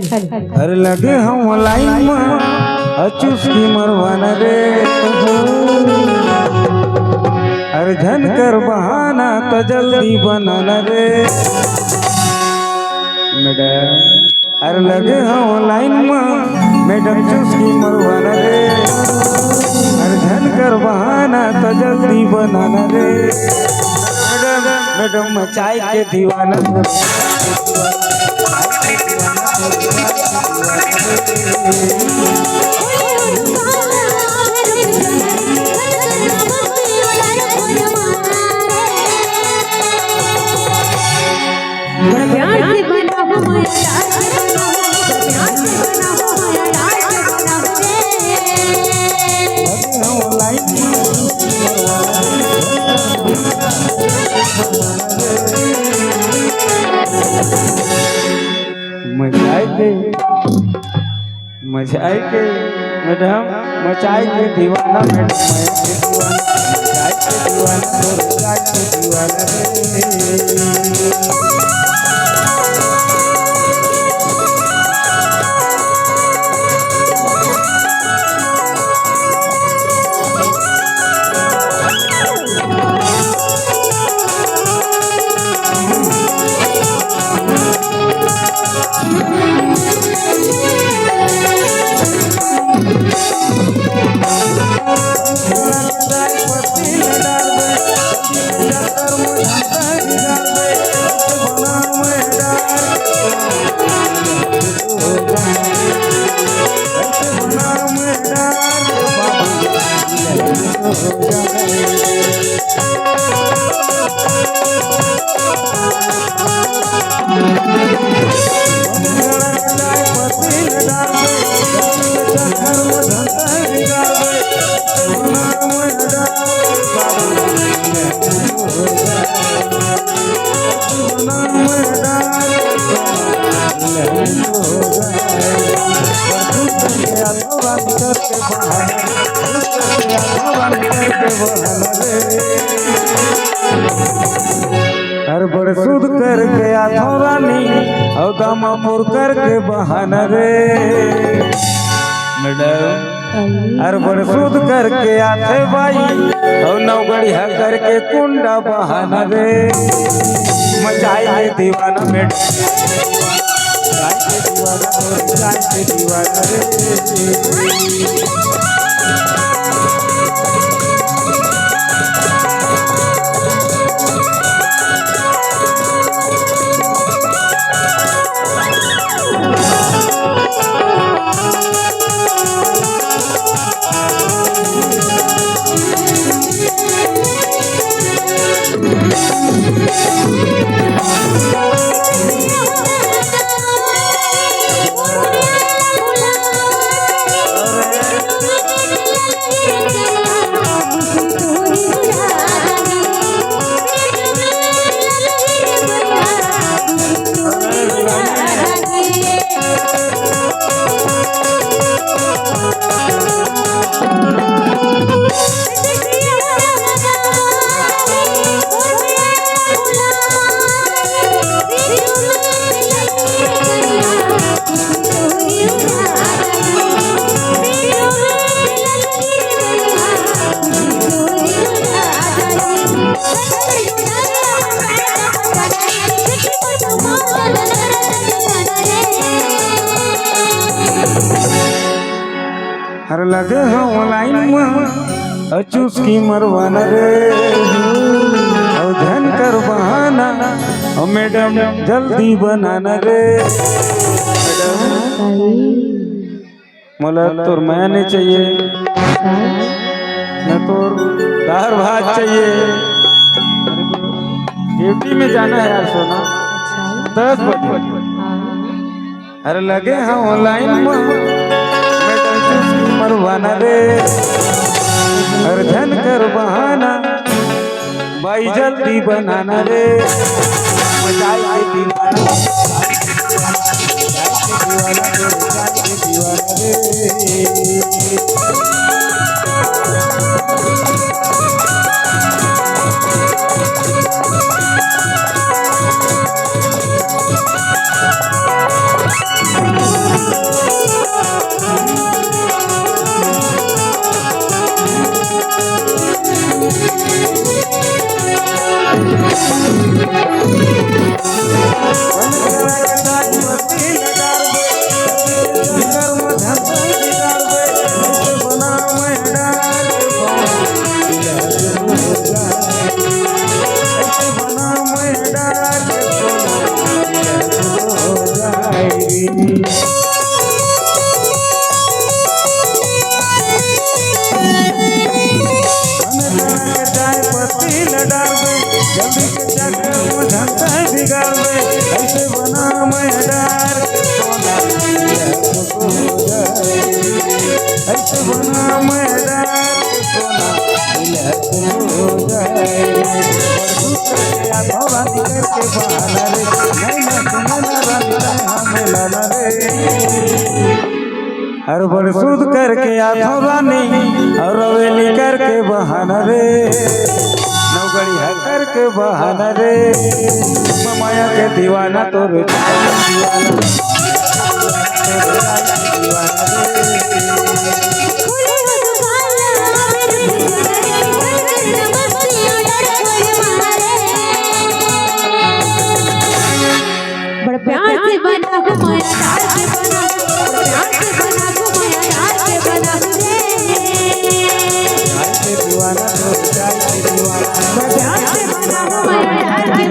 अरे लगे हम लाइन में अचूस की मरवाना रे। अरे धन कर बहाना तो जल्दी बनाना रे मैडम। अरे लगे हम लाइन में मैडम चूस की मरवाना रे। अरे धन कर बहाना तो जल्दी बनाना रे मैडम। मैं चाय के दीवाना मचाई के मैडम मचाई के दीवाना मैडम। मचाई के दीवाना हर बड़ सुध करके आथो रानी और दामापुर करके बहाना रे मैडम। हर बड़ सुध करके आथे भाई और नौगढ़िया करके कुंडा बहाना रे। मचाई के दीवाना मैडम मचाई के दीवाना रे। हर लगे हम लाइन में अचूस की मरवाना रे। और धन कर बहाना और मैडम जल्दी बनाना रे मैडम। मतलब तोर मैंने चाहिए न तोर दार भात चाहिए। ड्यूटी में जाना है यार सोना 10 बजे। अरे लगे हम लाइन में मरवाना रे। और धन कर बहाना भाई जल्दी बनाना रे। मचाई के दीवाना रे। निकाल दे ऐसे बना मैं डार सोना खुश हो जाए ऐसे बना मैं डार सोना खुश हो जाए रानी करके बहाना रे नहीं ना तुम्हें रानी हमें लाना रे हर बार सूद करके आधो रानी और रवेली करके बहाना रे नौकरी है करके बहाना रे माया के दीवाना तोरे दीवाना प्यार से बना हो माया डाल के बना प्यार से बना हो माया डाल के बना रे दीवाना तो प्यार से बना हो माया डाल के